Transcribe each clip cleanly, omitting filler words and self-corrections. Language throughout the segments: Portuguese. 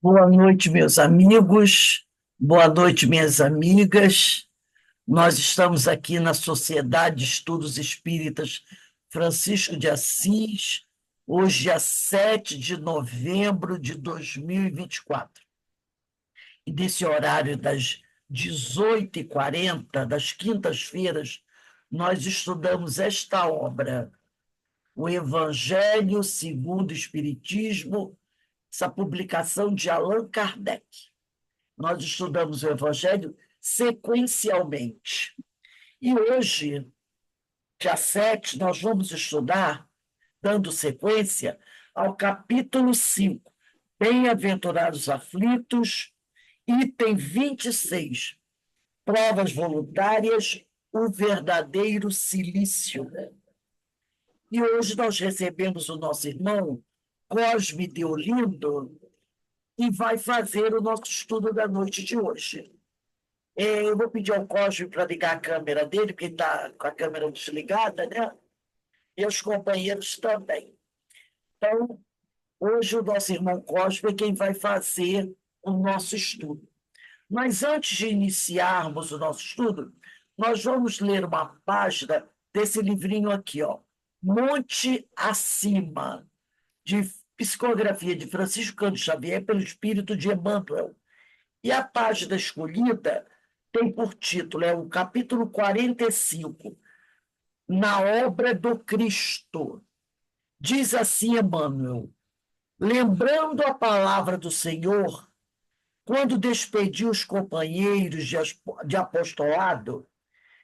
Boa noite, meus amigos. Boa noite, minhas amigas. Nós estamos aqui na Sociedade de Estudos Espíritas Francisco de Assis, hoje, dia 7 de novembro de 2024. E nesse horário das 18h40, das quintas-feiras, nós estudamos esta obra, O Evangelho segundo o Espiritismo, essa publicação de Allan Kardec. Nós estudamos o Evangelho sequencialmente. E hoje, dia 7, nós vamos estudar, dando sequência, ao capítulo 5, Bem-aventurados aflitos, item 26, provas voluntárias, o verdadeiro cilício. E hoje nós recebemos o nosso irmão Cosme Deolindo, e vai fazer o nosso estudo da noite de hoje. Eu vou pedir ao Cosme para ligar a câmera dele, porque ele está com a câmera desligada, né? E os companheiros também. Então, hoje o nosso irmão Cosme é quem vai fazer o nosso estudo. Mas antes de iniciarmos o nosso estudo, nós vamos ler uma página desse livrinho aqui, ó, Monte Acima, de psicografia de Francisco Cândido Xavier pelo espírito de Emmanuel. E a página escolhida tem por título, é o capítulo 45, Na Obra do Cristo. Diz assim Emmanuel: lembrando a palavra do Senhor, quando despediu os companheiros de apostolado,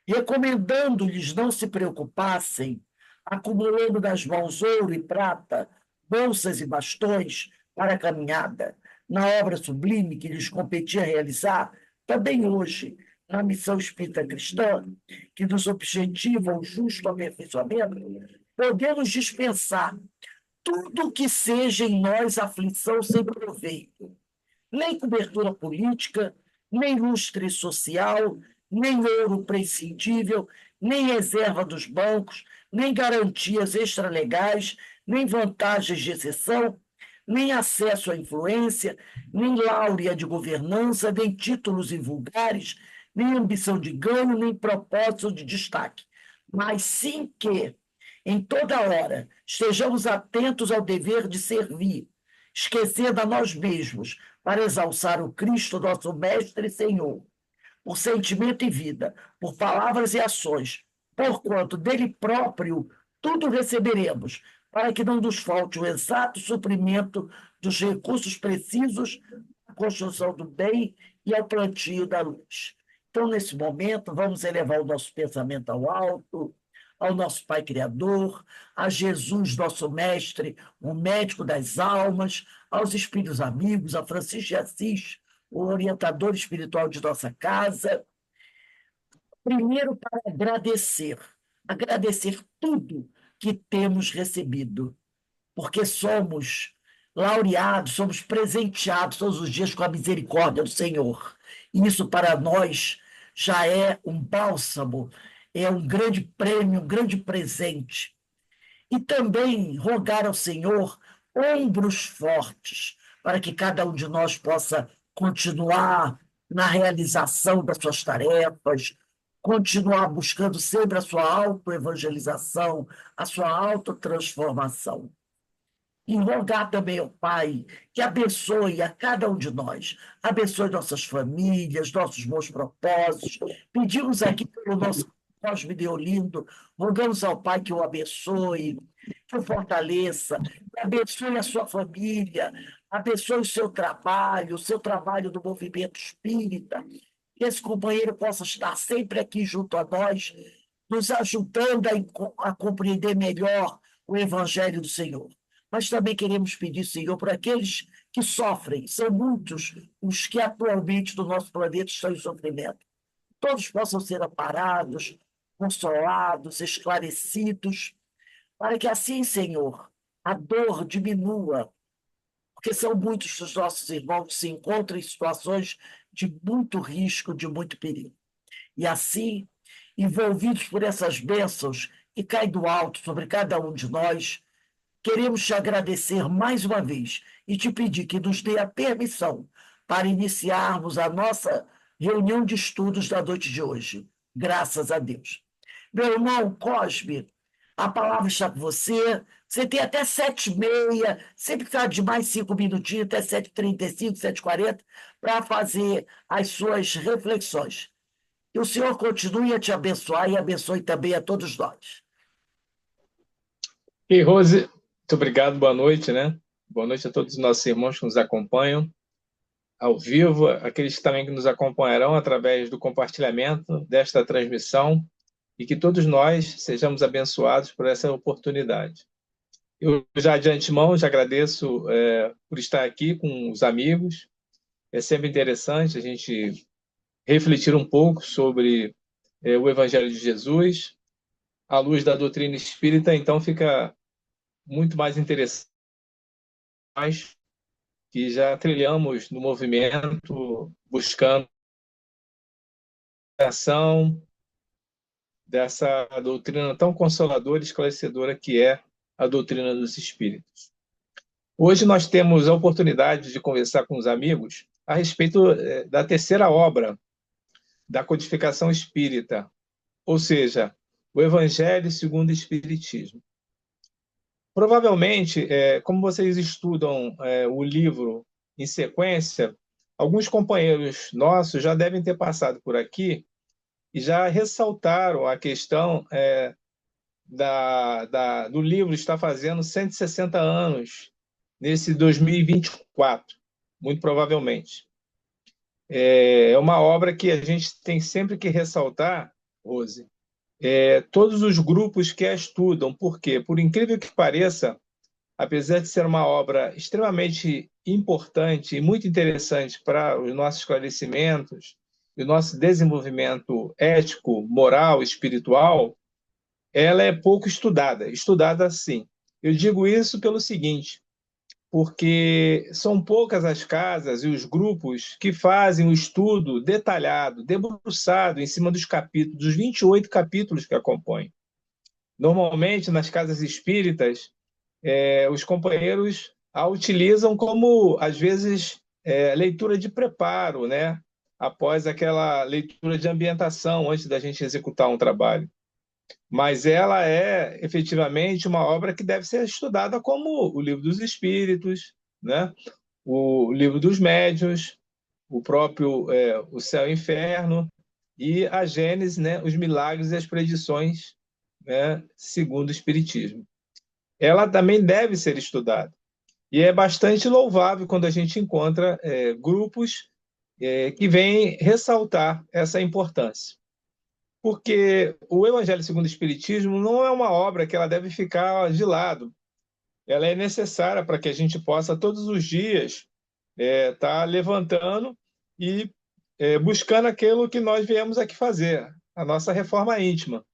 recomendando-lhes não se preocupassem, acumulando nas mãos ouro e prata, bolsas e bastões para a caminhada, na obra sublime que lhes competia realizar, também hoje, na missão espírita cristã, que nos objetiva o justo aperfeiçoamento, podemos dispensar tudo que seja em nós aflição sem proveito, nem cobertura política, nem lustre social, nem ouro prescindível, nem reserva dos bancos, nem garantias extralegais, nem vantagens de exceção, nem acesso à influência, nem láurea de governança, nem títulos invulgares, nem ambição de ganho, nem propósito de destaque, mas sim que, em toda hora, estejamos atentos ao dever de servir, esquecendo a nós mesmos, para exalçar o Cristo, nosso Mestre e Senhor, por sentimento e vida, por palavras e ações, porquanto dele próprio tudo receberemos, para que não nos falte o exato suprimento dos recursos precisos à construção do bem e ao plantio da luz. Então, nesse momento, vamos elevar o nosso pensamento ao alto, ao nosso Pai Criador, a Jesus, nosso Mestre, o médico das almas, aos espíritos amigos, a Francisco de Assis, o orientador espiritual de nossa casa. Primeiro, para agradecer tudo que temos recebido, porque somos laureados, somos presenteados todos os dias com a misericórdia do Senhor. E isso para nós já é um bálsamo, é um grande prêmio, um grande presente. E também rogar ao Senhor ombros fortes, para que cada um de nós possa continuar na realização das suas tarefas, continuar buscando sempre a sua autoevangelização, a sua autotransformação. E rogar também ao Pai que abençoe a cada um de nós, abençoe nossas famílias, nossos bons propósitos. Pedimos aqui pelo nosso Cosme Deolindo, rogamos ao Pai que o abençoe, que o fortaleça, que abençoe a sua família, abençoe o seu trabalho do movimento espírita, que esse companheiro possa estar sempre aqui junto a nós, nos ajudando a compreender melhor o Evangelho do Senhor. Mas também queremos pedir, Senhor, por aqueles que sofrem, são muitos os que atualmente no nosso planeta estão em sofrimento. Todos possam ser amparados, consolados, esclarecidos, para que assim, Senhor, a dor diminua, porque são muitos dos nossos irmãos que se encontram em situações de muito risco, de muito perigo. E assim, envolvidos por essas bênçãos que caem do alto sobre cada um de nós, queremos te agradecer mais uma vez e te pedir que nos dê a permissão para iniciarmos a nossa reunião de estudos da noite de hoje. Graças a Deus. Meu irmão Cosme, a palavra está com você. Você tem até 7h30, sempre está de mais 5 minutinhos, até 7h35, 7h40, para fazer as suas reflexões. E o Senhor continue a te abençoar e abençoe também a todos nós. E Rose, muito obrigado, boa noite, né? Boa noite a todos os nossos irmãos que nos acompanham ao vivo, aqueles também que nos acompanharão através do compartilhamento desta transmissão, e que todos nós sejamos abençoados por essa oportunidade. Eu já de antemão já agradeço por estar aqui com os amigos. É sempre interessante a gente refletir um pouco sobre o Evangelho de Jesus à luz da doutrina espírita, então fica muito mais interessante que já trilhamos no movimento buscando a ação dessa doutrina tão consoladora e esclarecedora que é a doutrina dos espíritos. Hoje nós temos a oportunidade de conversar com os amigos a respeito da terceira obra da codificação espírita, ou seja, o Evangelho segundo o Espiritismo. Provavelmente, como vocês estudam o livro em sequência, alguns companheiros nossos já devem ter passado por aqui e já ressaltaram a questão do livro estar fazendo 160 anos nesse 2024, muito provavelmente. É uma obra que a gente tem sempre que ressaltar, Rose, todos os grupos que a estudam, porque, por incrível que pareça, apesar de ser uma obra extremamente importante e muito interessante para os nossos esclarecimentos e o nosso desenvolvimento ético, moral, espiritual, ela é pouco estudada. Estudada, sim. Eu digo isso pelo seguinte, porque são poucas as casas e os grupos que fazem o estudo detalhado, debruçado em cima dos capítulos, dos 28 capítulos que a compõem. Normalmente, nas casas espíritas, os companheiros a utilizam como, às vezes, leitura de preparo, né? Após aquela leitura de ambientação, antes da gente executar um trabalho. Mas ela é, efetivamente, uma obra que deve ser estudada como o Livro dos Espíritos, né? O Livro dos Médiuns, o próprio O Céu e o Inferno, e a Gênese, né? Os Milagres e as Predições, né? Segundo o Espiritismo. Ela também deve ser estudada. E é bastante louvável quando a gente encontra grupos que vêm ressaltar essa importância. Porque o Evangelho segundo o Espiritismo não é uma obra que ela deve ficar de lado. Ela é necessária para que a gente possa, todos os dias, estar levantando e buscando aquilo que nós viemos aqui fazer, a nossa reforma íntima.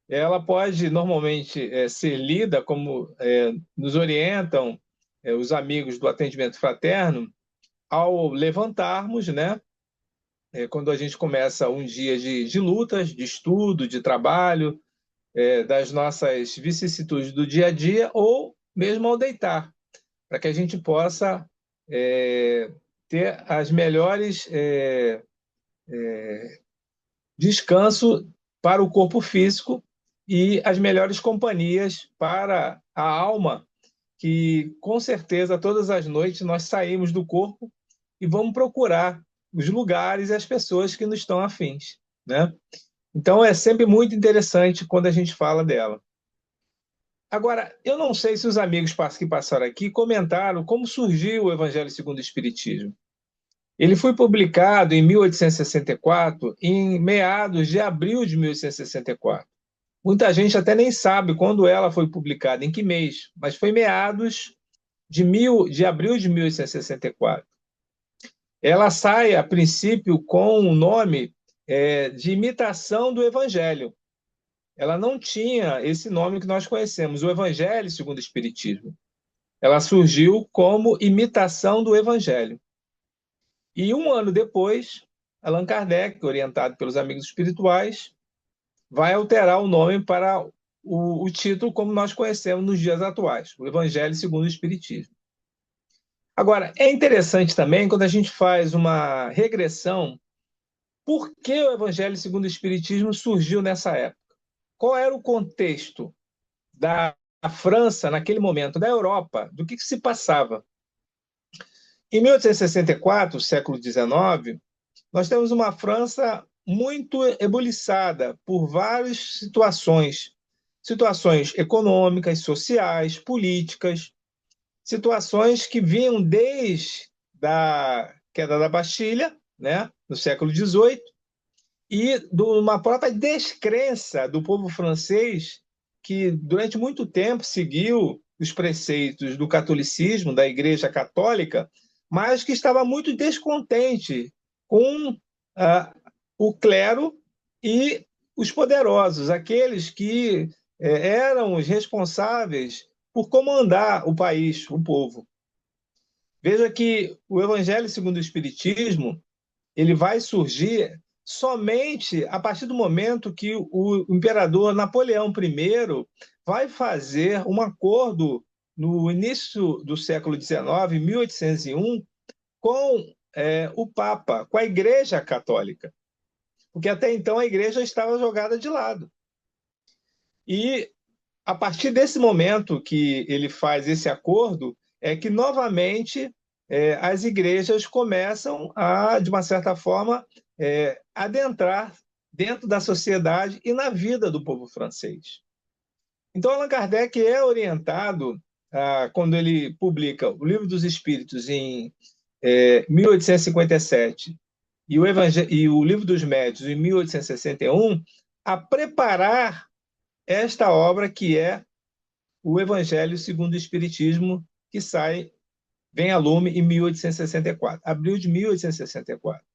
Ela pode, normalmente, ser lida, como nos orientam os amigos do atendimento fraterno, ao levantarmos, né? Quando a gente começa um dia de lutas, de estudo, de trabalho, das nossas vicissitudes do dia a dia, ou mesmo ao deitar, para que a gente possa ter as melhores descanso para o corpo físico e as melhores companhias para a alma, que com certeza todas as noites nós saímos do corpo e vamos procurar os lugares e as pessoas que nos estão afins, né? Então é sempre muito interessante quando a gente fala dela. Agora, eu não sei se os amigos que passaram aqui comentaram como surgiu o Evangelho segundo o Espiritismo. Ele foi publicado em 1864, em meados de abril de 1864. Muita gente até nem sabe quando ela foi publicada, em que mês, mas foi meados de abril de 1864. Ela sai, a princípio, com o nome de Imitação do Evangelho. Ela não tinha esse nome que nós conhecemos, o Evangelho segundo o Espiritismo. Ela surgiu como Imitação do Evangelho. E um ano depois, Allan Kardec, orientado pelos amigos espirituais, vai alterar o nome para o título como nós conhecemos nos dias atuais, o Evangelho segundo o Espiritismo. Agora, é interessante também quando a gente faz uma regressão, por que o Evangelho segundo o Espiritismo surgiu nessa época? Qual era o contexto da França naquele momento, da Europa, do que se passava? Em 1864, século XIX, nós temos uma França muito ebuliçada por várias situações, situações econômicas, sociais, políticas, situações que vinham desde a queda da Bastilha, né, no século XVIII, e de uma própria descrença do povo francês que durante muito tempo seguiu os preceitos do catolicismo, da Igreja Católica, mas que estava muito descontente com o clero e os poderosos, aqueles que eram os responsáveis por comandar o país, o povo. Veja que o Evangelho segundo o Espiritismo ele vai surgir somente a partir do momento que o imperador Napoleão I vai fazer um acordo no início do século XIX, 1801, com o Papa, com a Igreja Católica, porque até então a Igreja estava jogada de lado. E a partir desse momento que ele faz esse acordo, é que novamente as igrejas começam a, de uma certa forma, adentrar dentro da sociedade e na vida do povo francês. Então, Allan Kardec é orientado, quando ele publica o Livro dos Espíritos em 1857 e o Livro dos Médiuns em 1861, a preparar esta obra que é o Evangelho segundo o Espiritismo, que vem a lume em 1864, abril de 1864.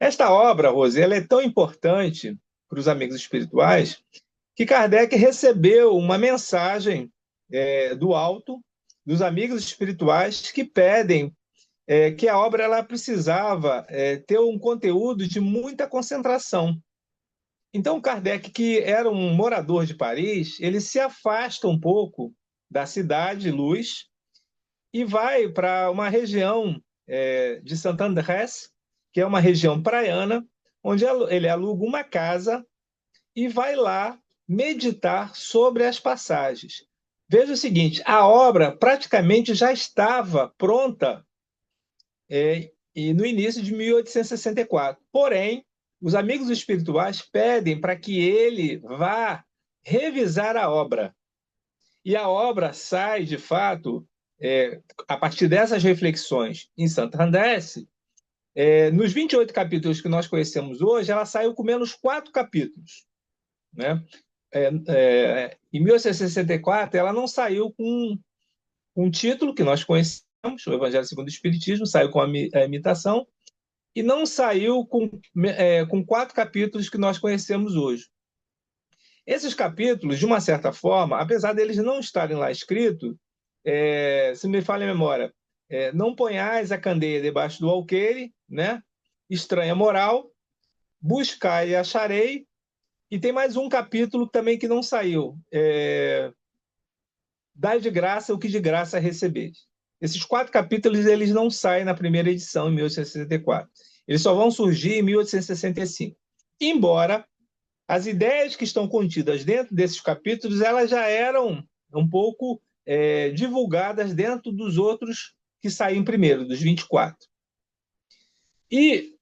Esta obra, Rose, ela é tão importante para os amigos espirituais que Kardec recebeu uma mensagem do alto, dos amigos espirituais, que pedem que a obra ela precisava ter um conteúdo de muita concentração. Então, Kardec, que era um morador de Paris, ele se afasta um pouco da cidade Luz e vai para uma região de Saint-Andrés, que é uma região praiana, onde ele aluga uma casa e vai lá meditar sobre as passagens. Veja o seguinte, a obra praticamente já estava pronta e no início de 1864. Porém, os amigos espirituais pedem para que ele vá revisar a obra. E a obra sai, de fato, a partir dessas reflexões em Santo Andrés, nos 28 capítulos que nós conhecemos hoje, ela saiu com menos 4 capítulos. Né? Em 1864, ela não saiu com um título que nós conhecemos, o Evangelho segundo o Espiritismo, saiu com a imitação, e não saiu com 4 capítulos que nós conhecemos hoje. Esses capítulos, de uma certa forma, apesar deles não estarem lá escritos, se me falha a memória, não ponhais a candeia debaixo do alqueire, né? Estranha moral, buscai e acharei, e tem mais um capítulo também que não saiu, dai de graça o que de graça recebeis. Esses 4 capítulos eles não saem na primeira edição, em 1864. Eles só vão surgir em 1865. Embora as ideias que estão contidas dentro desses capítulos elas já eram um pouco divulgadas dentro dos outros que saíram primeiro, dos 24. E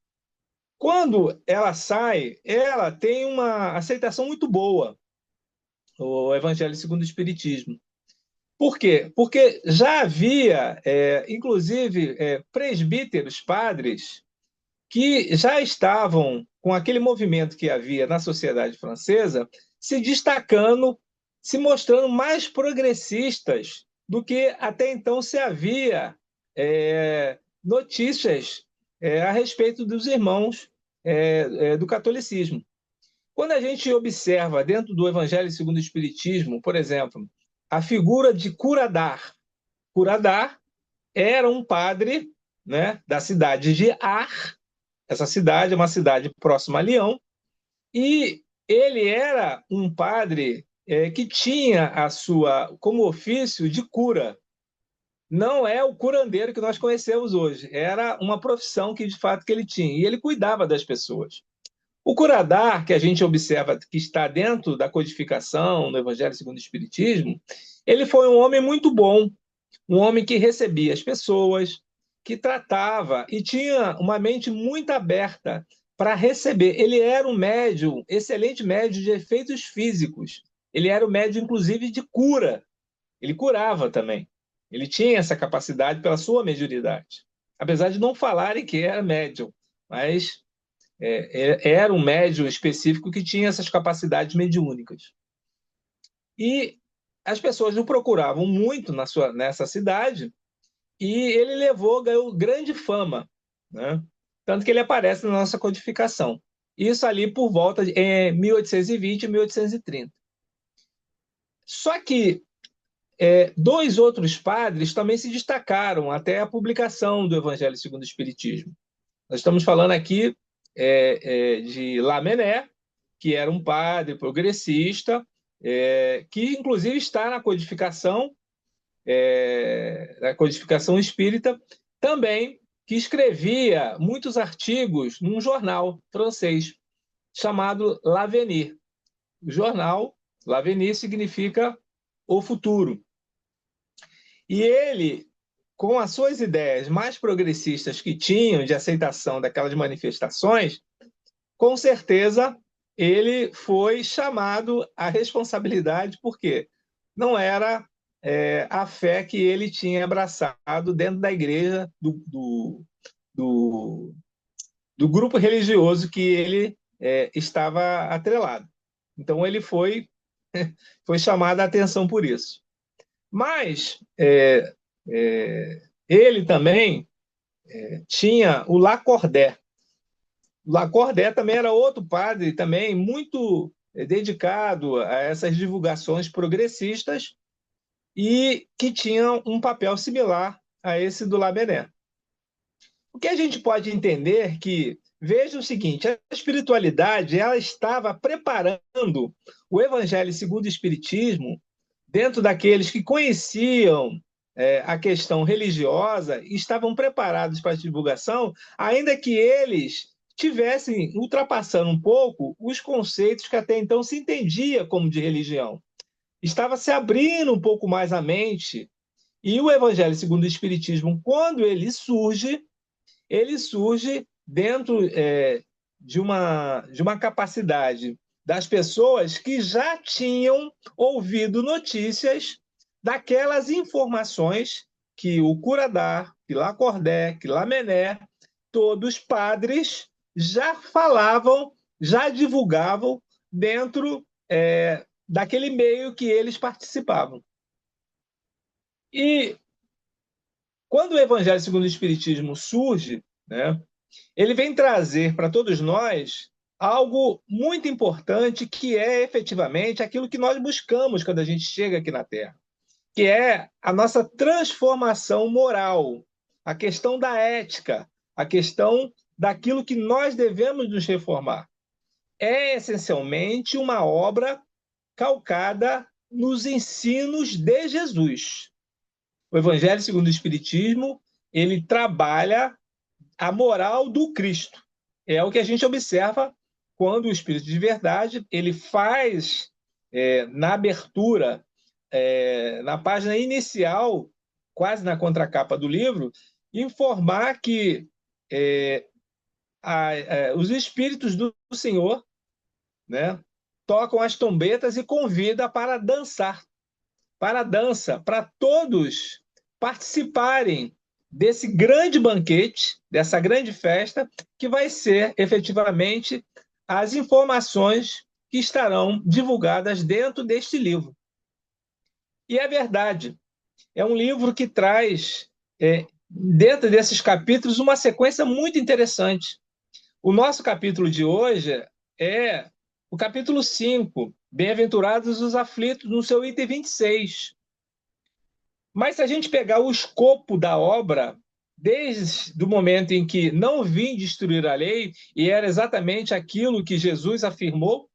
quando ela sai, ela tem uma aceitação muito boa, o Evangelho segundo o Espiritismo. Por quê? Porque já havia, inclusive, presbíteros, padres, que já estavam com aquele movimento que havia na sociedade francesa, se destacando, se mostrando mais progressistas do que até então se havia notícias a respeito dos irmãos do catolicismo. Quando a gente observa dentro do Evangelho segundo o Espiritismo, por exemplo, a figura de Curadar. Curadar era um padre, né, da cidade de Ar. Essa cidade é uma cidade próxima a Lyon, e ele era um padre que tinha a sua como ofício de cura. Não é o curandeiro que nós conhecemos hoje. Era uma profissão que, de fato, que ele tinha. E ele cuidava das pessoas. O curadar, que a gente observa que está dentro da codificação no Evangelho segundo o Espiritismo, ele foi um homem muito bom, um homem que recebia as pessoas, que tratava e tinha uma mente muito aberta para receber. Ele era um médium, excelente médium de efeitos físicos. Ele era o médium, inclusive, de cura. Ele curava também. Ele tinha essa capacidade pela sua mediunidade. Apesar de não falarem que era médium, mas era um médium específico que tinha essas capacidades mediúnicas. E as pessoas o procuravam muito nessa cidade, e ele ganhou grande fama, né? Tanto que ele aparece na nossa codificação. Isso ali por volta de 1820 e 1830. Só que dois outros padres também se destacaram até a publicação do Evangelho segundo o Espiritismo. Nós estamos falando aqui de Lamennais, que era um padre progressista, que inclusive está na codificação espírita, também, que escrevia muitos artigos num jornal francês chamado L'Avenir. O jornal L'Avenir significa o futuro. E ele, com as suas ideias mais progressistas que tinham de aceitação daquelas manifestações, com certeza ele foi chamado à responsabilidade, porque não era a fé que ele tinha abraçado dentro da igreja do, do grupo religioso que ele estava atrelado. Então ele foi chamado a atenção por isso. Mas ele também tinha o Lacordaire. O Lacordaire também era outro padre, também muito dedicado a essas divulgações progressistas e que tinha um papel similar a esse do Lamennais. O que a gente pode entender é que, veja o seguinte, a espiritualidade ela estava preparando o Evangelho segundo o Espiritismo dentro daqueles que conheciam a questão religiosa e estavam preparados para a divulgação, ainda que eles tivessem ultrapassando um pouco os conceitos que até então se entendia como de religião. Estava se abrindo um pouco mais a mente, e o Evangelho segundo o Espiritismo, quando ele surge dentro de uma capacidade das pessoas que já tinham ouvido notícias daquelas informações que o Curadar, que Lacordaire, que Lamennais, todos padres já falavam, já divulgavam dentro daquele meio que eles participavam. E quando o Evangelho segundo o Espiritismo surge, né, ele vem trazer para todos nós algo muito importante, que é efetivamente aquilo que nós buscamos quando a gente chega aqui na Terra, que é a nossa transformação moral, a questão da ética, a questão daquilo que nós devemos nos reformar. É essencialmente uma obra calcada nos ensinos de Jesus. O Evangelho segundo o Espiritismo, ele trabalha a moral do Cristo. É o que a gente observa quando o Espírito de Verdade ele faz, na abertura, na página inicial, quase na contracapa do livro, informar que os Espíritos do Senhor, né, tocam as trombetas e convida para dançar, para a dança, para todos participarem desse grande banquete, dessa grande festa, que vai ser efetivamente as informações que estarão divulgadas dentro deste livro. E é verdade, é um livro que traz, dentro desses capítulos, uma sequência muito interessante. O nosso capítulo de hoje é o capítulo 5, Bem-aventurados os aflitos, no seu item 26. Mas se a gente pegar o escopo da obra, desde o momento em que não vim destruir a lei, e era exatamente aquilo que Jesus afirmou,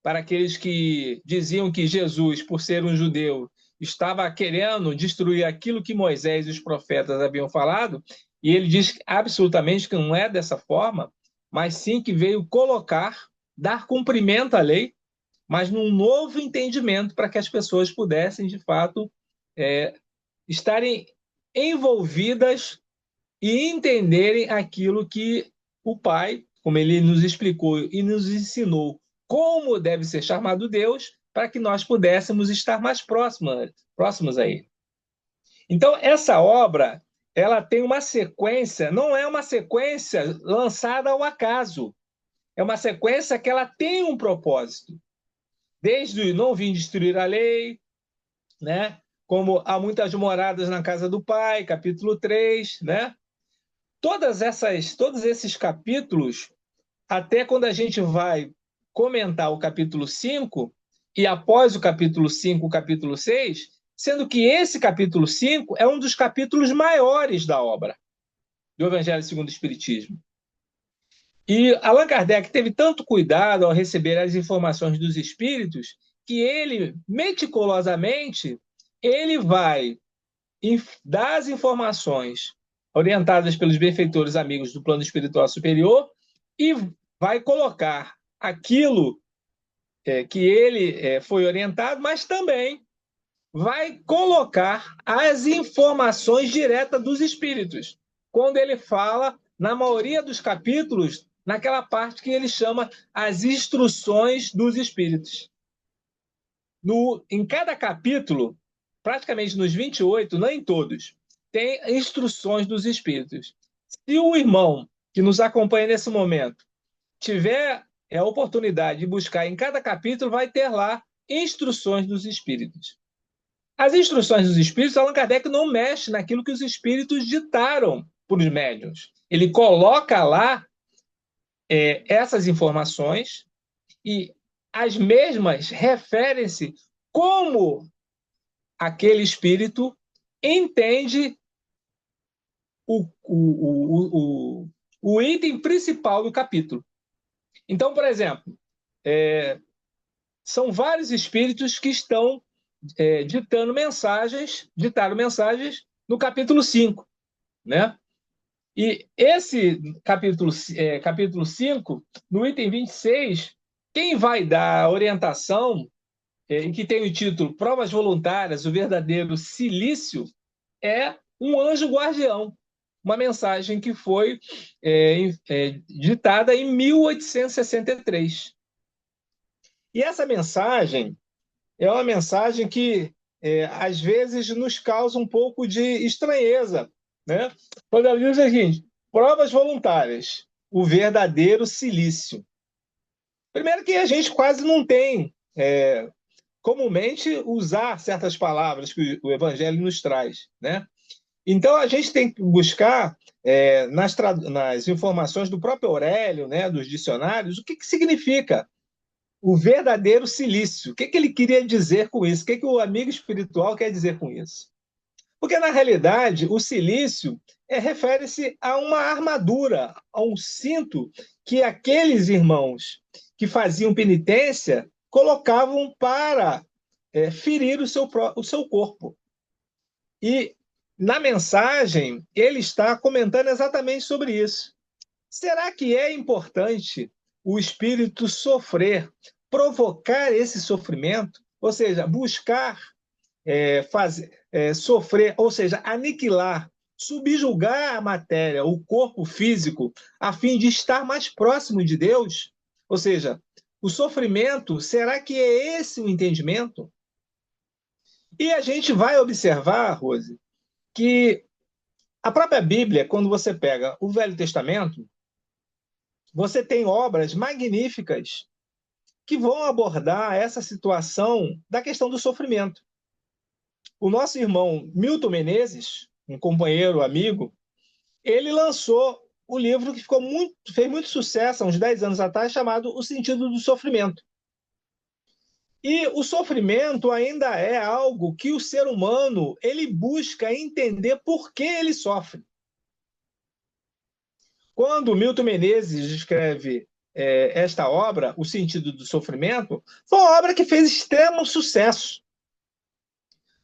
para aqueles que diziam que Jesus, por ser um judeu, estava querendo destruir aquilo que Moisés e os profetas haviam falado, e ele diz absolutamente que não é dessa forma, mas sim que veio colocar, dar cumprimento à lei, mas num novo entendimento para que as pessoas pudessem, de fato, estarem envolvidas e entenderem aquilo que o Pai, como ele nos explicou e nos ensinou como deve ser chamado Deus, para que nós pudéssemos estar mais próximos a ele. Então, essa obra, ela tem uma sequência, não é uma sequência lançada ao acaso, é uma sequência que ela tem um propósito. Desde o não vim destruir a lei, né? Como há muitas moradas na casa do Pai, capítulo 3, né? Todos esses capítulos, até quando a gente vai comentar o capítulo 5, e após o capítulo 5, o capítulo 6, sendo que esse capítulo 5 é um dos capítulos maiores da obra do Evangelho segundo o Espiritismo. E Allan Kardec teve tanto cuidado ao receber as informações dos espíritos que ele, meticulosamente, ele vai dar as informações orientadas pelos benfeitores amigos do plano espiritual superior e vai colocar aquilo que ele foi orientado, mas também vai colocar as informações diretas dos espíritos. Quando ele fala, na maioria dos capítulos, naquela parte que ele chama as instruções dos espíritos. Em cada capítulo, praticamente nos 28, não em todos, tem instruções dos espíritos. Se o irmão que nos acompanha nesse momento tiver a oportunidade de buscar em cada capítulo, vai ter lá instruções dos espíritos. As instruções dos espíritos, Allan Kardec não mexe naquilo que os espíritos ditaram para os médiuns. Ele coloca lá essas informações e as mesmas referem-se como aquele espírito entende o item principal do capítulo. Então, por exemplo, são vários espíritos que estão ditaram mensagens no capítulo 5, né? E esse capítulo 5, no item 26, quem vai dar a orientação, que tem o título Provas Voluntárias, o verdadeiro silício, é um anjo guardião. Uma mensagem que foi ditada em 1863. E essa mensagem é uma mensagem que, às vezes, nos causa um pouco de estranheza, né? Quando ela diz o seguinte: provas voluntárias, o verdadeiro silício. Primeiro que a gente quase não tem, comumente, usar certas palavras que o Evangelho nos traz, né? Então, a gente tem que buscar, nas informações do próprio Aurélio, né, dos dicionários, o que significa o verdadeiro silício. O que ele queria dizer com isso? O que o amigo espiritual quer dizer com isso? Porque, na realidade, o silício refere-se a uma armadura, a um cinto que aqueles irmãos que faziam penitência colocavam para ferir o seu corpo. E, na mensagem, ele está comentando exatamente sobre isso. Será que é importante o espírito sofrer, provocar esse sofrimento, ou seja, buscar sofrer, ou seja, aniquilar, subjugar a matéria, o corpo físico, a fim de estar mais próximo de Deus? Ou seja, o sofrimento, será que é esse o entendimento? E a gente vai observar, Rose, que a própria Bíblia, quando você pega o Velho Testamento, você tem obras magníficas que vão abordar essa situação da questão do sofrimento. O nosso irmão Milton Menezes, um companheiro, amigo, ele lançou o livro que fez muito sucesso há uns 10 anos atrás, chamado O Sentido do Sofrimento. E o sofrimento ainda é algo que o ser humano ele busca entender por que ele sofre. Quando Milton Menezes escreve esta obra, O Sentido do Sofrimento, foi uma obra que fez extremo sucesso.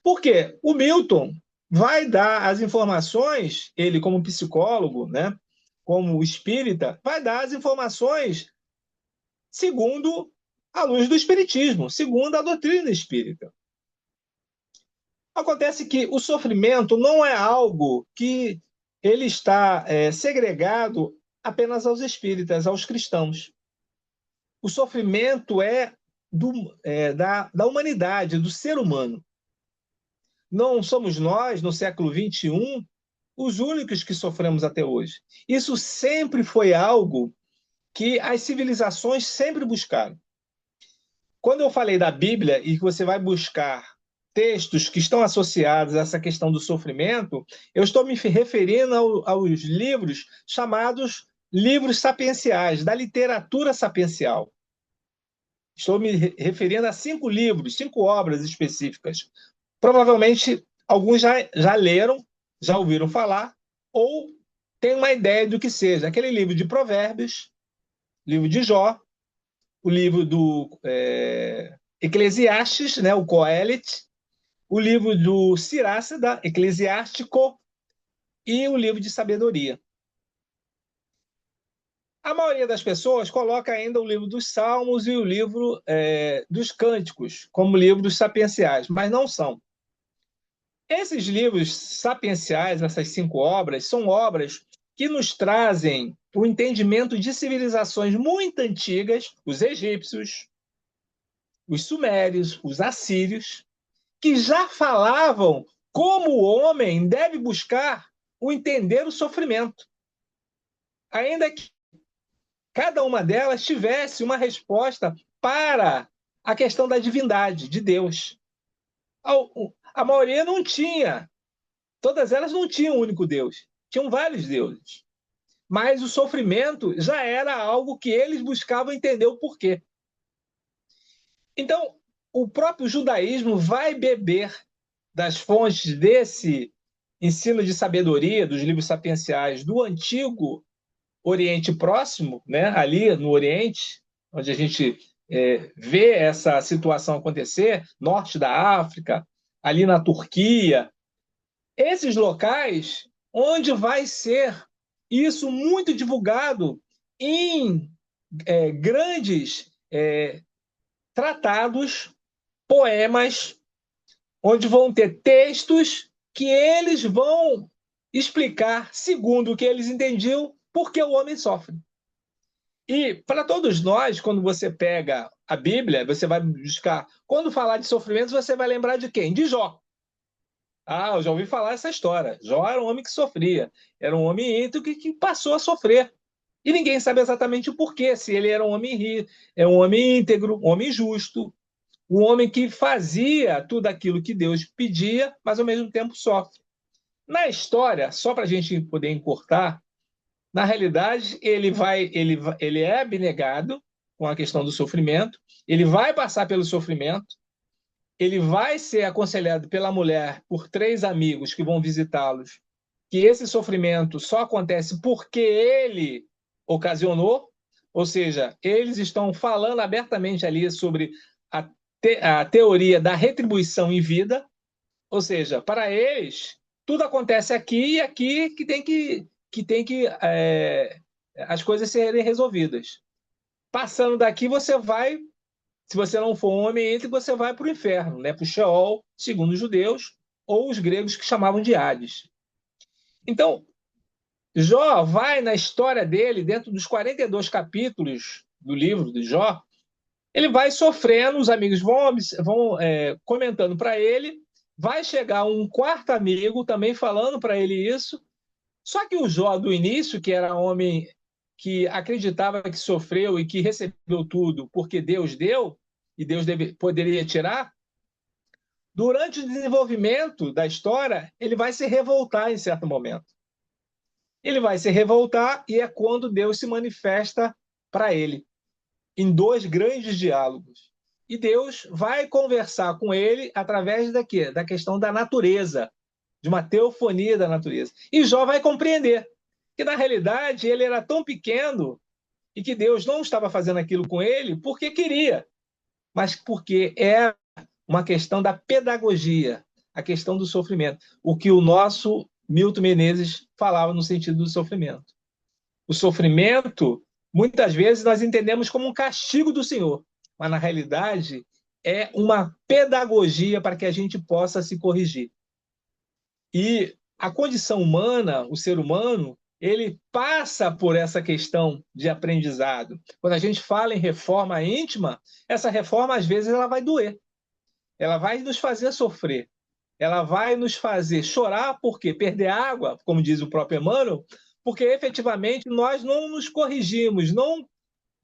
Por quê? O Milton vai dar as informações, ele como psicólogo, né, como espírita, vai dar as informações segundo a luz do espiritismo, segundo a doutrina espírita. Acontece que o sofrimento não é algo que ele está segregado apenas aos espíritas, aos cristãos. O sofrimento da humanidade, do ser humano. Não somos nós, no século XXI, os únicos que sofremos até hoje. Isso sempre foi algo que as civilizações sempre buscaram. Quando eu falei da Bíblia e que você vai buscar textos que estão associados a essa questão do sofrimento, eu estou me referindo aos livros chamados livros sapienciais, da literatura sapiencial. Estou me referindo a 5 livros, 5 obras específicas. Provavelmente alguns já leram, já ouviram falar, ou têm uma ideia do que seja. Aquele livro de Provérbios, livro de Jó, o livro do Eclesiastes, né, o Coelet, o livro do Siracida, Eclesiástico, e o livro de Sabedoria. A maioria das pessoas coloca ainda o livro dos Salmos e o livro dos Cânticos como livros sapienciais, mas não são. Esses livros sapienciais, essas 5 obras, são obras que nos trazem o entendimento de civilizações muito antigas, os egípcios, os sumérios, os assírios, que já falavam como o homem deve buscar o entender o sofrimento. Ainda que cada uma delas tivesse uma resposta para a questão da divindade, de Deus. A maioria não tinha, todas elas não tinham um único Deus, tinham vários deuses. Mas o sofrimento já era algo que eles buscavam entender o porquê. Então, o próprio judaísmo vai beber das fontes desse ensino de sabedoria, dos livros sapienciais do antigo Oriente Próximo, né? Ali no Oriente, onde a gente vê essa situação acontecer, norte da África, ali na Turquia, esses locais onde vai ser isso muito divulgado em grandes tratados, poemas, onde vão ter textos que eles vão explicar, segundo o que eles entendiam, por que o homem sofre. E para todos nós, quando você pega a Bíblia, você vai buscar. Quando falar de sofrimento, você vai lembrar de quem? De Jó. Ah, eu já ouvi falar essa história. Jó era um homem que sofria. Era um homem íntegro que passou a sofrer. E ninguém sabe exatamente o porquê. Se ele era um homem um homem íntegro, um homem justo, um homem que fazia tudo aquilo que Deus pedia, mas ao mesmo tempo sofre. Na história, só para a gente poder encurtar, na realidade, ele é abnegado com a questão do sofrimento, ele vai passar pelo sofrimento, ele vai ser aconselhado pela mulher por 3 amigos que vão visitá-los, que esse sofrimento só acontece porque ele ocasionou, ou seja, eles estão falando abertamente ali sobre a teoria da retribuição em vida, ou seja, para eles, tudo acontece aqui e aqui que tem que as coisas serem resolvidas. Passando daqui, você vai, se você não for um homem íntegro, você vai para o inferno, né? Para o Sheol, segundo os judeus, ou os gregos que chamavam de Hades. Então, Jó vai na história dele, dentro dos 42 capítulos do livro de Jó, ele vai sofrendo, os amigos vão comentando para ele, vai chegar um 4º amigo também falando para ele isso. Só que o Jó do início, que era homem que acreditava que sofreu e que recebeu tudo porque Deus deu, e Deus poderia tirar, durante o desenvolvimento da história, ele vai se revoltar em certo momento. Ele vai se revoltar e é quando Deus se manifesta para ele, em 2 grandes diálogos. E Deus vai conversar com ele através da quê? Da questão da natureza, de uma teofonia da natureza. E Jó vai compreender que, na realidade, ele era tão pequeno e que Deus não estava fazendo aquilo com ele porque queria, mas porque é uma questão da pedagogia, a questão do sofrimento, o que o nosso Milton Menezes falava no sentido do sofrimento. O sofrimento, muitas vezes, nós entendemos como um castigo do Senhor, mas na realidade é uma pedagogia para que a gente possa se corrigir. E a condição humana, o ser humano, ele passa por essa questão de aprendizado. Quando a gente fala em reforma íntima, essa reforma, às vezes, ela vai doer. Ela vai nos fazer sofrer. Ela vai nos fazer chorar, porque perder água, como diz o próprio Emmanuel, porque efetivamente nós não nos corrigimos, não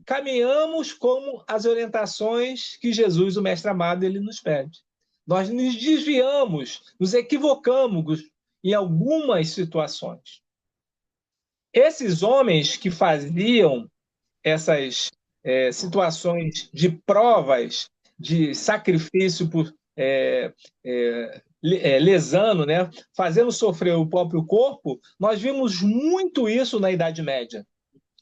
caminhamos como as orientações que Jesus, o Mestre amado, ele nos pede. Nós nos desviamos, nos equivocamos em algumas situações. Esses homens que faziam essas situações de provas, de sacrifício por lesando, né? Fazendo sofrer o próprio corpo, nós vimos muito isso na Idade Média.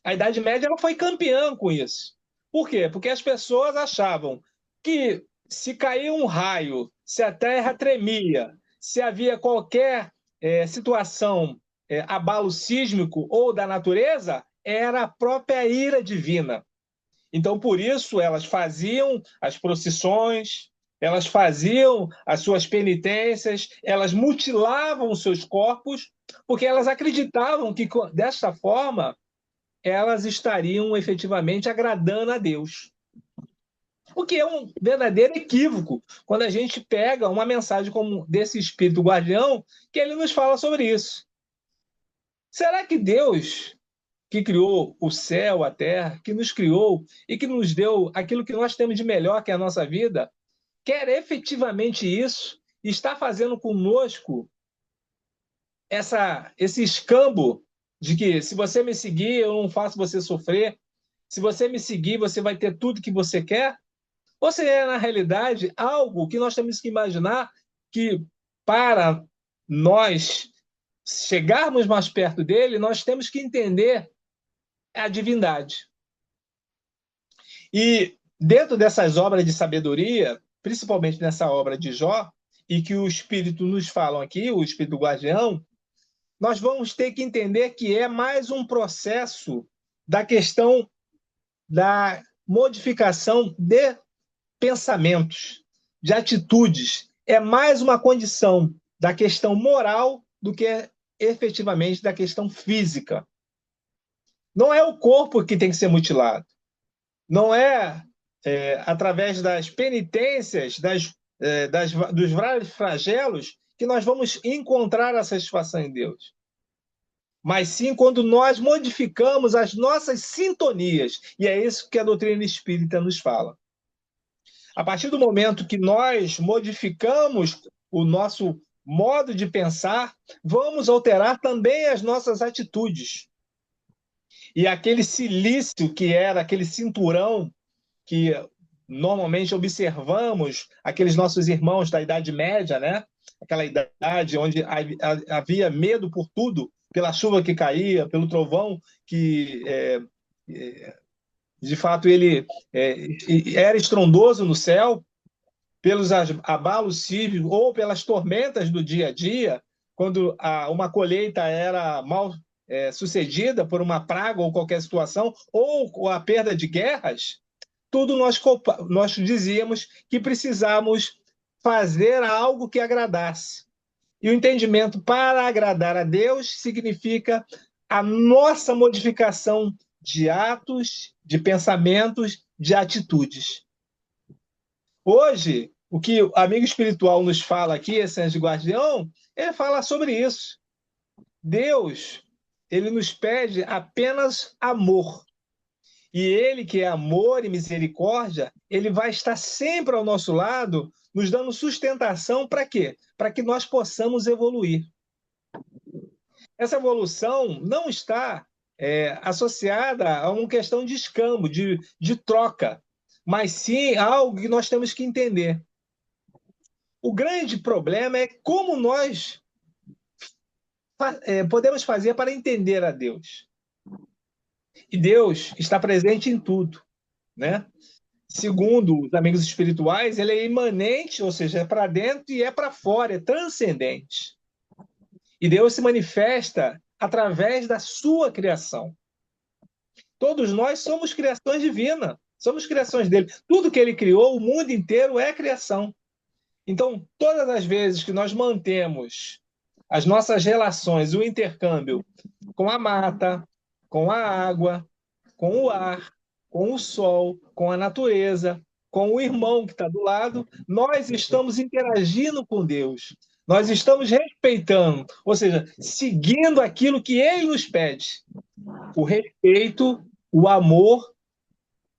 A Idade Média ela foi campeã com isso. Por quê? Porque as pessoas achavam que se caía um raio, se a terra tremia, se havia qualquer situação, abalo sísmico ou da natureza, era a própria ira divina. Então, por isso, elas faziam as procissões, elas faziam as suas penitências, elas mutilavam os seus corpos, porque elas acreditavam que, desta forma, elas estariam efetivamente agradando a Deus. O que é um verdadeiro equívoco quando a gente pega uma mensagem como desse Espírito Guardião, que ele nos fala sobre isso. Será que Deus, que criou o céu, a terra, que nos criou e que nos deu aquilo que nós temos de melhor, que é a nossa vida, quer efetivamente isso e está fazendo conosco esse escambo de que se você me seguir, eu não faço você sofrer, se você me seguir, você vai ter tudo que você quer? Ou se é, na realidade, algo que nós temos que imaginar que, para nós chegarmos mais perto dele, nós temos que entender a divindade. E dentro dessas obras de sabedoria, principalmente nessa obra de Jó, e que o Espírito nos fala aqui, o Espírito Guardião, nós vamos ter que entender que é mais um processo da questão da modificação de pensamentos, de atitudes. É mais uma condição da questão moral do que efetivamente da questão física. Não é o corpo que tem que ser mutilado. Não é, através das penitências, dos vários flagelos, que nós vamos encontrar a satisfação em Deus. Mas sim quando nós modificamos as nossas sintonias. E é isso que a doutrina espírita nos fala. A partir do momento que nós modificamos o nosso modo de pensar, vamos alterar também as nossas atitudes. E aquele silício que era aquele cinturão que normalmente observamos aqueles nossos irmãos da Idade Média, né? Aquela idade onde havia medo por tudo, pela chuva que caía, pelo trovão que, de fato, ele era estrondoso no céu, pelos abalos sísmicos ou pelas tormentas do dia a dia, quando uma colheita era mal sucedida por uma praga ou qualquer situação, ou a perda de guerras, tudo nós dizíamos que precisamos fazer algo que agradasse. E o entendimento para agradar a Deus significa a nossa modificação de atos, de pensamentos, de atitudes. Hoje, o que o amigo espiritual nos fala aqui, esse anjo guardião, ele fala sobre isso. Deus, ele nos pede apenas amor. E ele, que é amor e misericórdia, ele vai estar sempre ao nosso lado, nos dando sustentação para quê? Para que nós possamos evoluir. Essa evolução não está associada a uma questão de escambo, de troca, mas sim algo que nós temos que entender. O grande problema é como nós podemos fazer para entender a Deus. E Deus está presente em tudo, né? Segundo os amigos espirituais, ele é imanente, ou seja, é para dentro e é para fora, é transcendente. E Deus se manifesta através da sua criação. Todos nós somos criações divinas, somos criações dele. Tudo que ele criou, o mundo inteiro é criação. Então, todas as vezes que nós mantemos as nossas relações, o intercâmbio com a mata, com a água, com o ar, com o sol, com a natureza, com o irmão que está do lado, nós estamos interagindo com Deus. Nós estamos respeitando, ou seja, seguindo aquilo que Ele nos pede. O respeito, o amor,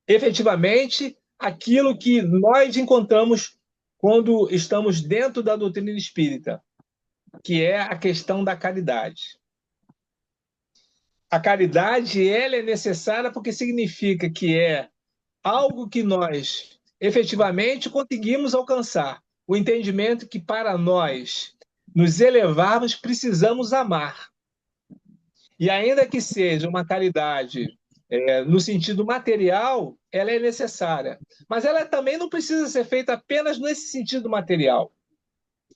efetivamente, aquilo que nós encontramos quando estamos dentro da doutrina espírita, que é a questão da caridade. A caridade, ela é necessária porque significa que é algo que nós efetivamente conseguimos alcançar. O entendimento que para nós nos elevarmos precisamos amar. E ainda que seja uma caridade no sentido material, ela é necessária. Mas ela também não precisa ser feita apenas nesse sentido material.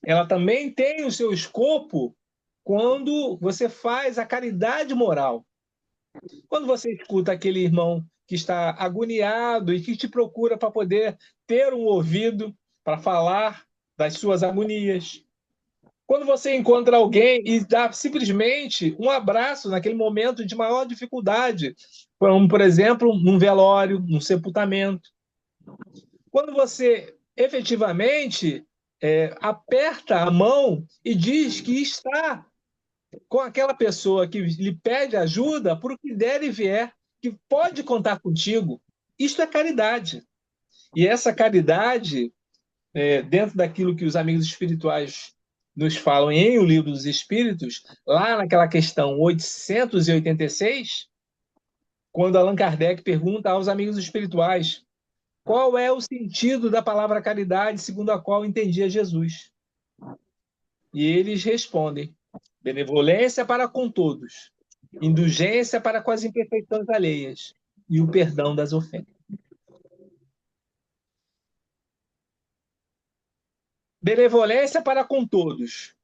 Ela também tem o seu escopo quando você faz a caridade moral. Quando você escuta aquele irmão que está agoniado e que te procura para poder ter um ouvido para falar das suas agonias. Quando você encontra alguém e dá simplesmente um abraço naquele momento de maior dificuldade, como, por exemplo, num velório, num sepultamento. Quando você efetivamente aperta a mão e diz que está com aquela pessoa que lhe pede ajuda por o que der e vier, que pode contar contigo. Isto é caridade. E essa caridade, dentro daquilo que os amigos espirituais nos falam em O Livro dos Espíritos, lá naquela questão 886, quando Allan Kardec pergunta aos amigos espirituais qual é o sentido da palavra caridade segundo a qual entendia Jesus. E eles respondem: benevolência para com todos, indulgência para com as imperfeições alheias e o perdão das ofensas. Benevolência para com todos.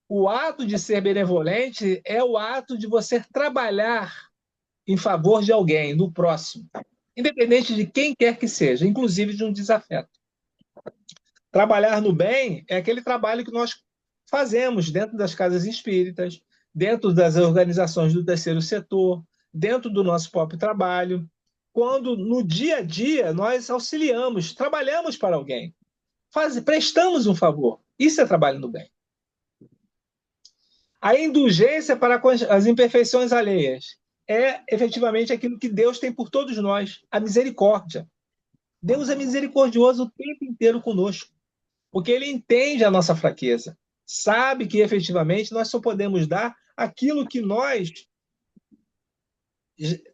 O ato de ser benevolente é o ato de você trabalhar em favor de alguém, do próximo, independente de quem quer que seja, inclusive de um desafeto. Trabalhar no bem é aquele trabalho que nós fazemos dentro das casas espíritas, dentro das organizações do terceiro setor, dentro do nosso próprio trabalho, quando no dia a dia nós auxiliamos, trabalhamos para alguém, prestamos um favor. Isso é trabalho no bem. A indulgência para com as imperfeições alheias é efetivamente aquilo que Deus tem por todos nós, a misericórdia. Deus é misericordioso o tempo inteiro conosco, porque Ele entende a nossa fraqueza, sabe que efetivamente nós só podemos dar aquilo que nós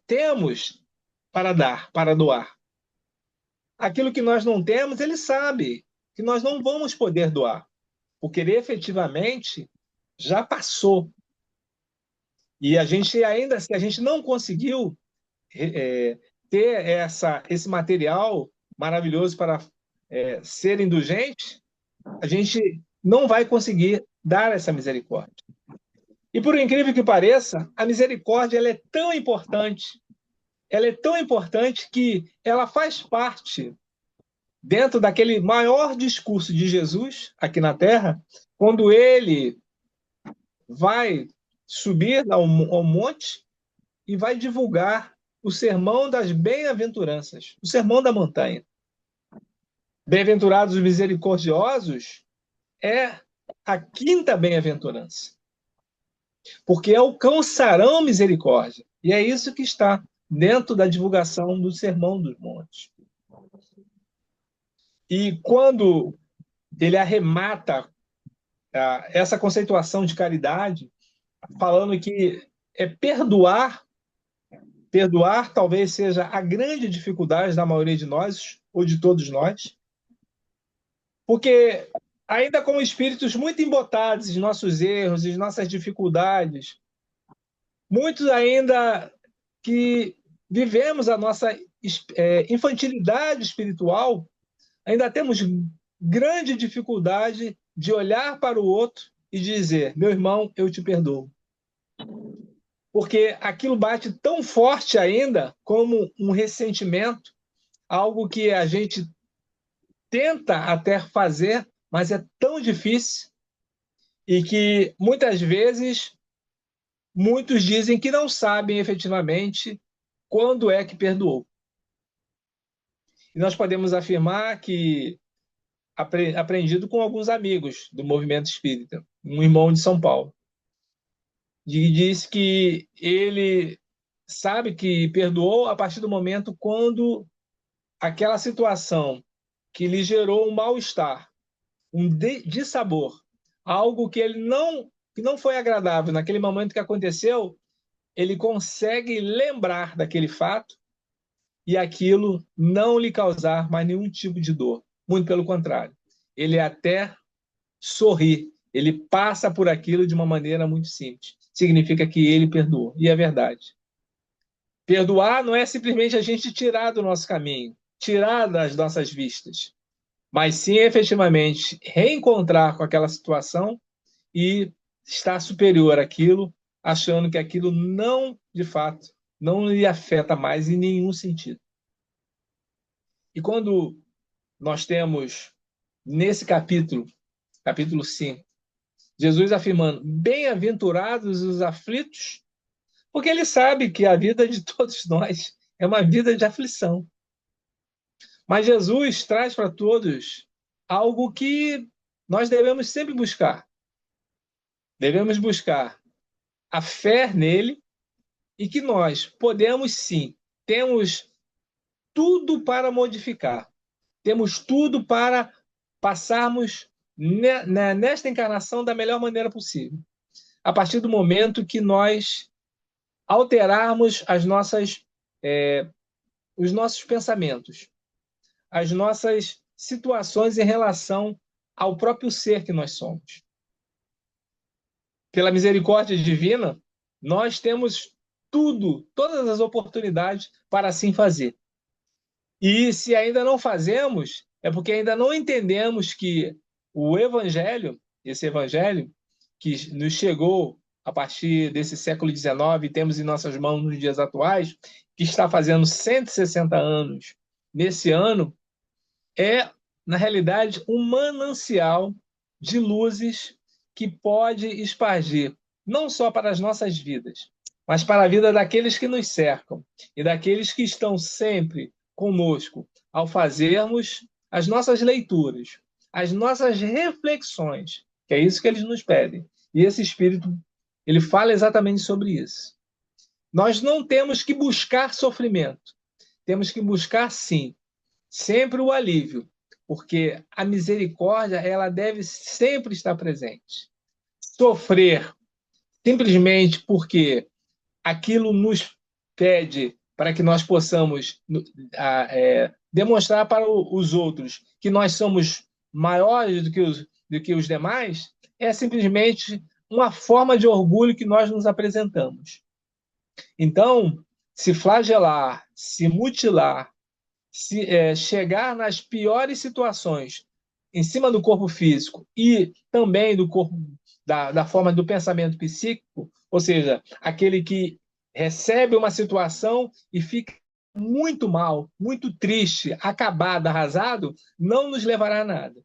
temos para dar, para doar. Aquilo que nós não temos, Ele sabe que nós não vamos poder doar, porque Ele efetivamente já passou. E a gente ainda, se a gente não conseguiu ter esse material maravilhoso para ser indulgente, a gente não vai conseguir dar essa misericórdia. E por incrível que pareça, a misericórdia ela é tão importante que ela faz parte dentro daquele maior discurso de Jesus aqui na Terra, quando ele vai subir ao monte e vai divulgar o sermão das bem-aventuranças, o sermão da montanha. Bem-aventurados os misericordiosos é a quinta bem-aventurança, porque alcançarão misericórdia. E é isso que está dentro da divulgação do Sermão dos Montes. E quando ele arremata essa conceituação de caridade, falando que perdoar talvez seja a grande dificuldade da maioria de nós, ou de todos nós, porque ainda como espíritos muito embotados em nossos erros, em nossas dificuldades, muitos ainda que vivemos a nossa infantilidade espiritual, ainda temos grande dificuldade de olhar para o outro e dizer: meu irmão, eu te perdoo. Porque aquilo bate tão forte ainda como um ressentimento, algo que a gente tenta até fazer, mas é tão difícil e que muitas vezes muitos dizem que não sabem efetivamente quando é que perdoou. E nós podemos afirmar que, aprendido com alguns amigos do movimento espírita, um irmão de São Paulo, e disse que ele sabe que perdoou a partir do momento quando aquela situação que lhe gerou um mal-estar, um dissabor, algo que não foi agradável naquele momento que aconteceu, ele consegue lembrar daquele fato e aquilo não lhe causar mais nenhum tipo de dor. Muito pelo contrário. Ele até sorri, ele passa por aquilo de uma maneira muito simples. Significa que ele perdoou. E é verdade. Perdoar não é simplesmente a gente tirar do nosso caminho, tirar das nossas vistas, mas sim efetivamente reencontrar com aquela situação e estar superior àquilo, achando que aquilo não, de fato, não lhe afeta mais em nenhum sentido. E quando nós temos nesse capítulo, capítulo 5, Jesus afirmando: bem-aventurados os aflitos, porque ele sabe que a vida de todos nós é uma vida de aflição. Mas Jesus traz para todos algo que nós devemos sempre buscar. Devemos buscar a fé nele e que nós podemos sim, temos tudo para modificar, temos tudo para passarmos nesta encarnação da melhor maneira possível. A partir do momento que nós alterarmos os nossos pensamentos, as nossas situações em relação ao próprio ser que nós somos. Pela misericórdia divina, nós temos tudo, todas as oportunidades para assim fazer. E se ainda não fazemos, é porque ainda não entendemos que o Evangelho, esse Evangelho que nos chegou a partir desse século XIX, e temos em nossas mãos nos dias atuais, que está fazendo 160 anos nesse ano, é, na realidade, um manancial de luzes que pode espargir não só para as nossas vidas, mas para a vida daqueles que nos cercam e daqueles que estão sempre conosco ao fazermos as nossas leituras, as nossas reflexões, que é isso que eles nos pedem. E esse Espírito, ele fala exatamente sobre isso. Nós não temos que buscar sofrimento, temos que buscar, sim, sempre o alívio, porque a misericórdia, ela deve sempre estar presente. Sofrer simplesmente porque aquilo nos pede para que nós possamos demonstrar para os outros que nós somos maiores do que os demais, é simplesmente uma forma de orgulho que nós nos apresentamos. Então, se flagelar, se mutilar, se chegar nas piores situações em cima do corpo físico e também do corpo da forma do pensamento psíquico, ou seja, aquele que recebe uma situação e fica muito mal, muito triste, acabado, arrasado, não nos levará a nada.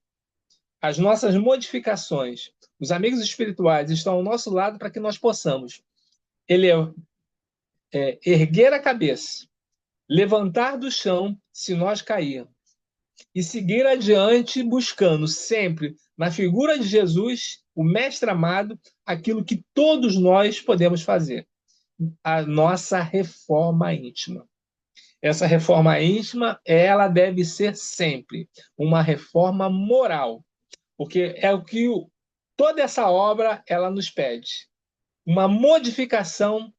As nossas modificações, os amigos espirituais estão ao nosso lado para que nós possamos erguer a cabeça, levantar do chão se nós cairmos e seguir adiante buscando sempre na figura de Jesus, o Mestre amado, aquilo que todos nós podemos fazer, a nossa reforma íntima. Essa reforma íntima, ela deve ser sempre uma reforma moral, porque é o que toda essa obra ela nos pede. Uma modificação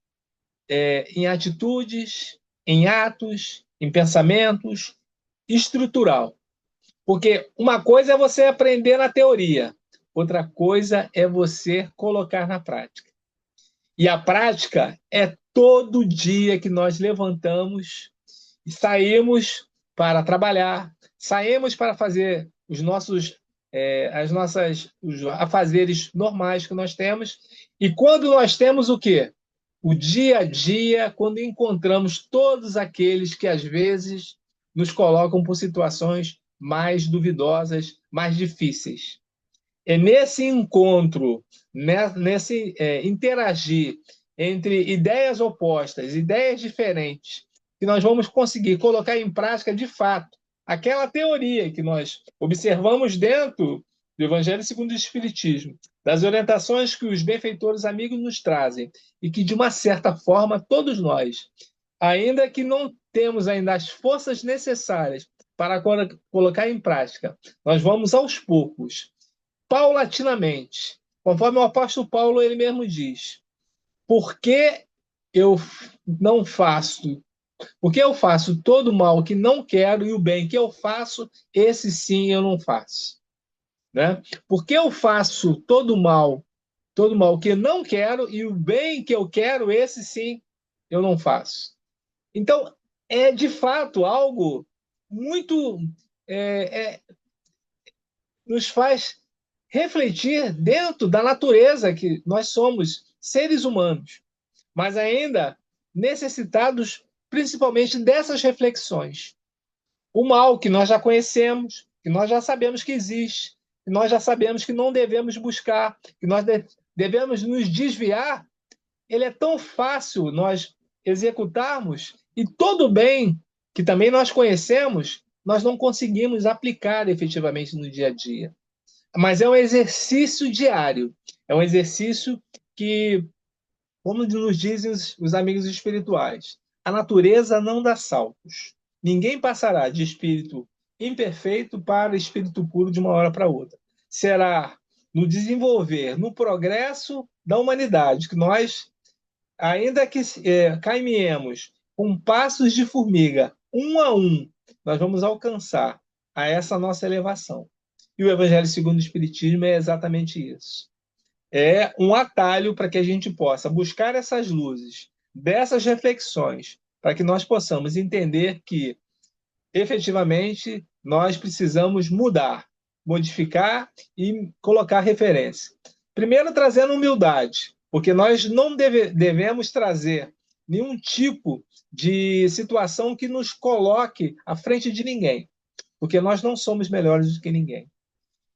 em atitudes, em atos, em pensamentos, estrutural. Porque uma coisa é você aprender na teoria, outra coisa é você colocar na prática. E a prática é todo dia que nós levantamos e saímos para trabalhar, saímos para fazer os afazeres normais que nós temos. E quando nós temos o quê? O dia a dia, quando encontramos todos aqueles que às vezes nos colocam por situações mais duvidosas, mais difíceis. É nesse encontro, nesse interagir entre ideias opostas, ideias diferentes, que nós vamos conseguir colocar em prática, de fato, aquela teoria que nós observamos dentro do Evangelho segundo o Espiritismo, das orientações que os benfeitores amigos nos trazem, e que, de uma certa forma, todos nós, ainda que não temos ainda as forças necessárias para colocar em prática, nós vamos aos poucos, paulatinamente, conforme o apóstolo Paulo ele mesmo diz, porque eu não faço, porque eu faço todo o mal que não quero e o bem que eu faço, esse sim eu não faço, né? Porque eu faço todo o mal que eu não quero e o bem que eu quero, esse sim eu não faço. Então, é de fato algo muito nos faz refletir dentro da natureza que nós somos seres humanos, mas ainda necessitados principalmente dessas reflexões. O mal que nós já conhecemos, que nós já sabemos que existe, que nós já sabemos que não devemos buscar, que nós devemos nos desviar, ele é tão fácil nós executarmos, e todo o bem que também nós conhecemos, nós não conseguimos aplicar efetivamente no dia a dia. Mas é um exercício diário, é um exercício que, como nos dizem os amigos espirituais, a natureza não dá saltos. Ninguém passará de espírito imperfeito para espírito puro de uma hora para outra. Será no desenvolver, no progresso da humanidade, que nós, ainda que caminhemos com passos de formiga, um a um, nós vamos alcançar a essa nossa elevação. E o Evangelho segundo o Espiritismo é exatamente isso. É um atalho para que a gente possa buscar essas luzes, dessas reflexões, para que nós possamos entender que, efetivamente, nós precisamos mudar, modificar e colocar referência. Primeiro, trazendo humildade, porque nós não devemos trazer nenhum tipo de situação que nos coloque à frente de ninguém, porque nós não somos melhores do que ninguém.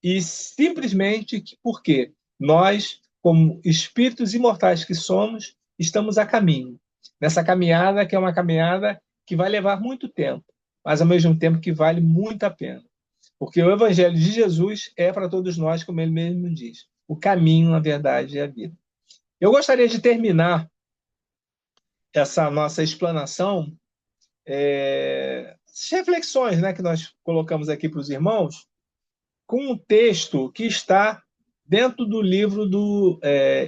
E simplesmente porque nós, como espíritos imortais que somos, estamos a caminho. Nessa caminhada, que é uma caminhada que vai levar muito tempo, mas ao mesmo tempo que vale muito a pena. Porque o Evangelho de Jesus é para todos nós, como ele mesmo diz, o caminho, a verdade e a vida. Eu gostaria de terminar essa nossa explanação, essas reflexões, né, que nós colocamos aqui para os irmãos, com um texto que está dentro do livro do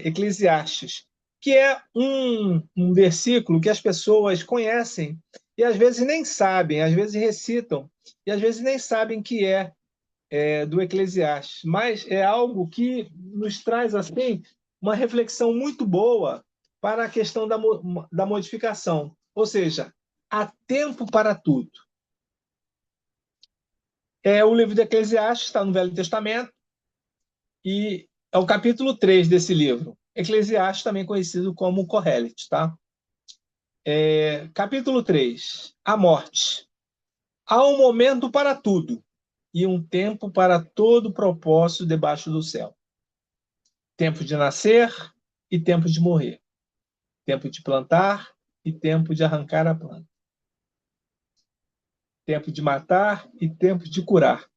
Eclesiastes, que é um versículo que as pessoas conhecem e às vezes nem sabem, às vezes recitam, e às vezes nem sabem que do Eclesiastes, mas é algo que nos traz assim uma reflexão muito boa para a questão da modificação. Ou seja, há tempo para tudo. O livro de Eclesiastes está no Velho Testamento e é o capítulo 3 desse livro. Eclesiastes, também conhecido como Coelet, tá? Capítulo 3, a morte. Há um momento para tudo e um tempo para todo propósito debaixo do céu. Tempo de nascer e tempo de morrer. Tempo de plantar e tempo de arrancar a planta. Tempo de matar e tempo de curar.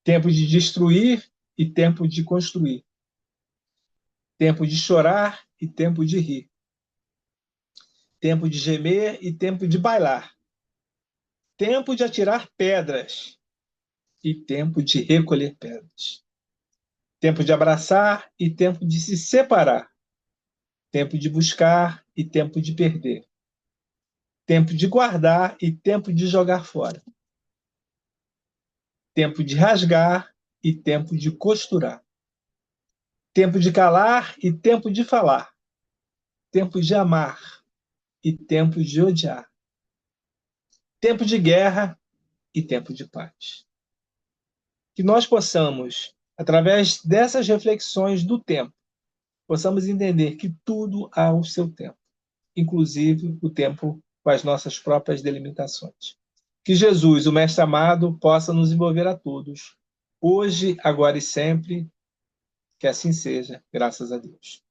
Tempo de destruir e tempo de construir. Tempo de chorar e tempo de rir. Tempo de gemer e tempo de bailar. Tempo de atirar pedras e tempo de recolher pedras. Tempo de abraçar e tempo de se separar. Tempo de buscar e tempo de perder. Tempo de guardar e tempo de jogar fora. Tempo de rasgar e tempo de costurar. Tempo de calar e tempo de falar. tempos de amar e tempos de odiar, tempo de guerra e tempo de paz. Que nós possamos, através dessas reflexões do tempo, possamos entender que tudo há o seu tempo, inclusive o tempo com as nossas próprias delimitações. Que Jesus, o Mestre amado, possa nos envolver a todos, hoje, agora e sempre, que assim seja, graças a Deus.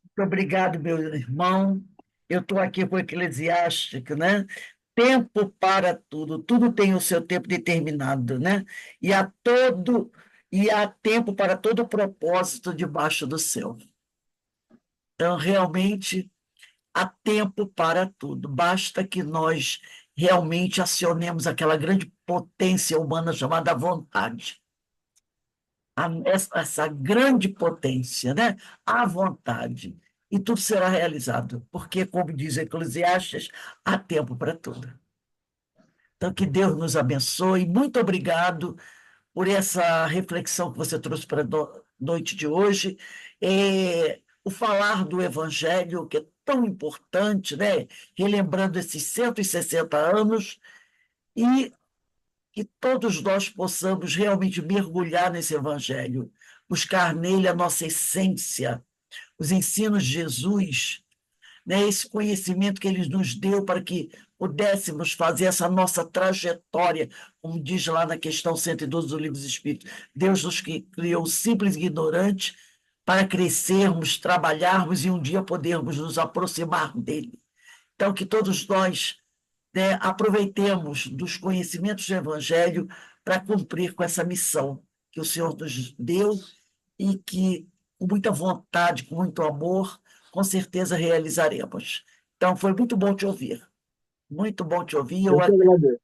Muito obrigado, meu irmão. Eu estou aqui com o Eclesiástico, né? Tempo para tudo, tudo tem o seu tempo determinado, né? E há tempo para todo propósito debaixo do céu. Então, realmente, há tempo para tudo. Basta que nós realmente acionemos aquela grande potência humana chamada vontade. Essa grande potência, né? A vontade. E tudo será realizado, porque, como diz Eclesiastes, há tempo para tudo. Então, que Deus nos abençoe. Muito obrigado por essa reflexão que você trouxe para a noite de hoje. O falar do Evangelho, que é tão importante, né? Relembrando esses 160 anos, e que todos nós possamos realmente mergulhar nesse Evangelho, buscar nele a nossa essência, os ensinos de Jesus, né? Esse conhecimento que ele nos deu para que pudéssemos fazer essa nossa trajetória, como diz lá na questão 112 do Livro dos Espíritos. Deus nos criou simples e ignorantes para crescermos, trabalharmos e um dia podermos nos aproximar dele. Então, que todos nós, né, aproveitemos dos conhecimentos do Evangelho para cumprir com essa missão que o Senhor nos deu e que, com muita vontade, com muito amor, com certeza realizaremos. Então, foi muito bom te ouvir. Muito bom te ouvir. Eu Eu que agradeço.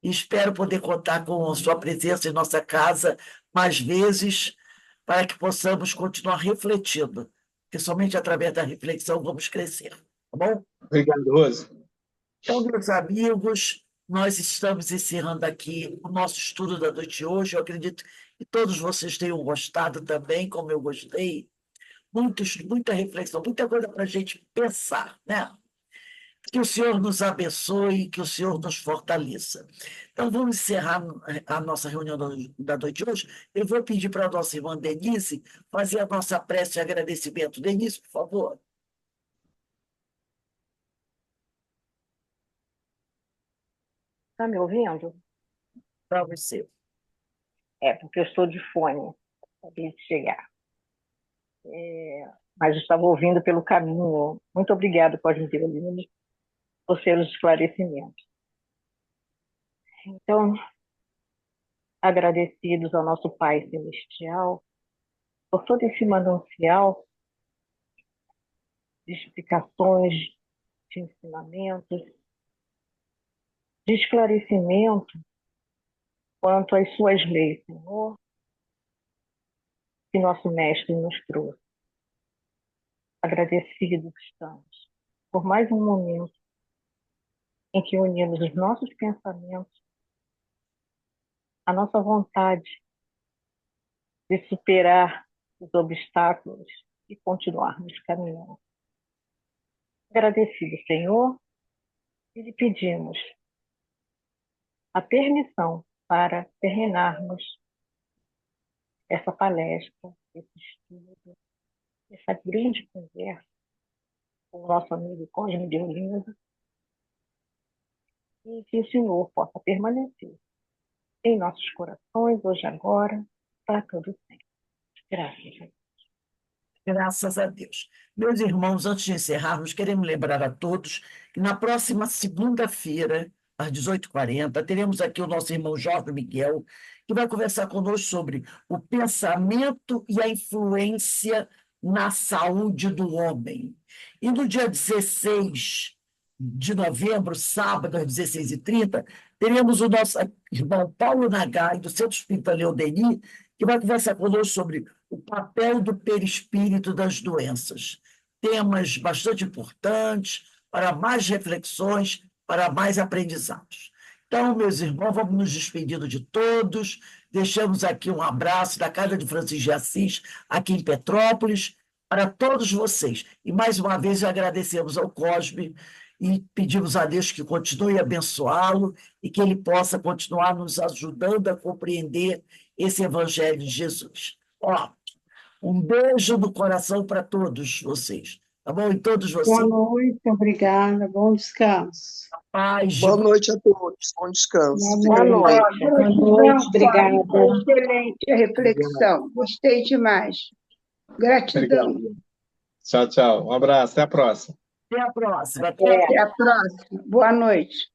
espero poder contar com a sua presença em nossa casa mais vezes, para que possamos continuar refletindo, porque somente através da reflexão vamos crescer. Tá bom? Obrigado, Rose. Então, meus amigos, nós estamos encerrando aqui o nosso estudo da noite de hoje. Eu acredito que todos vocês tenham gostado também, como eu gostei. Muita reflexão, muita coisa para a gente pensar, né? Que o Senhor nos abençoe, que o Senhor nos fortaleça. Então, vamos encerrar a nossa reunião da noite de hoje. Eu vou pedir para a nossa irmã Denise fazer a nossa prece de agradecimento. Denise, por favor. Está me ouvindo? Para você. É, porque eu estou de fone, acabei de chegar. Mas estava ouvindo pelo caminho. Muito obrigada, Cosme Violino, por seus esclarecimentos. Então, agradecidos ao nosso Pai Celestial por todo esse manancial de explicações, de ensinamentos, de esclarecimento quanto às suas leis, Senhor, que nosso Mestre nos trouxe. Agradecidos estamos por mais um momento em que unimos os nossos pensamentos, a nossa vontade de superar os obstáculos e continuarmos caminhando. Agradecido, Senhor, e lhe pedimos a permissão para terminarmos essa palestra, esse estudo, essa grande conversa com o nosso amigo Cosme de Olinda, e que o Senhor possa permanecer em nossos corações, hoje e agora, para todo sempre. Graças. Graças a Deus. Meus irmãos, antes de encerrarmos, queremos lembrar a todos que na próxima segunda-feira, às 18h40, teremos aqui o nosso irmão Jorge Miguel, que vai conversar conosco sobre o pensamento e a influência na saúde do homem. E no dia 16 de novembro, sábado, às 16h30, teremos o nosso irmão Paulo Nagai, do Centro Espírita Leon Denis, que vai conversar conosco sobre o papel do perispírito das doenças. Temas bastante importantes para mais reflexões, para mais aprendizados. Então, meus irmãos, vamos nos despedindo de todos, Deixamos aqui um abraço da Casa de Francisco de Assis, aqui em Petrópolis, para todos vocês. E, mais uma vez, agradecemos ao Cosme e pedimos a Deus que continue a abençoá-lo e que ele possa continuar nos ajudando a compreender esse Evangelho de Jesus. Ó, um beijo no coração para todos vocês, tá bom? E todos Boa vocês. noite, obrigada, bom descanso. Paz de Boa noite a todos. Bom descanso. Boa noite. Boa noite, obrigada. Excelente a reflexão. Gostei demais. Gratidão. Obrigado. Tchau, tchau. Um abraço. Até a próxima. Até a próxima. É. Até a próxima. Boa noite.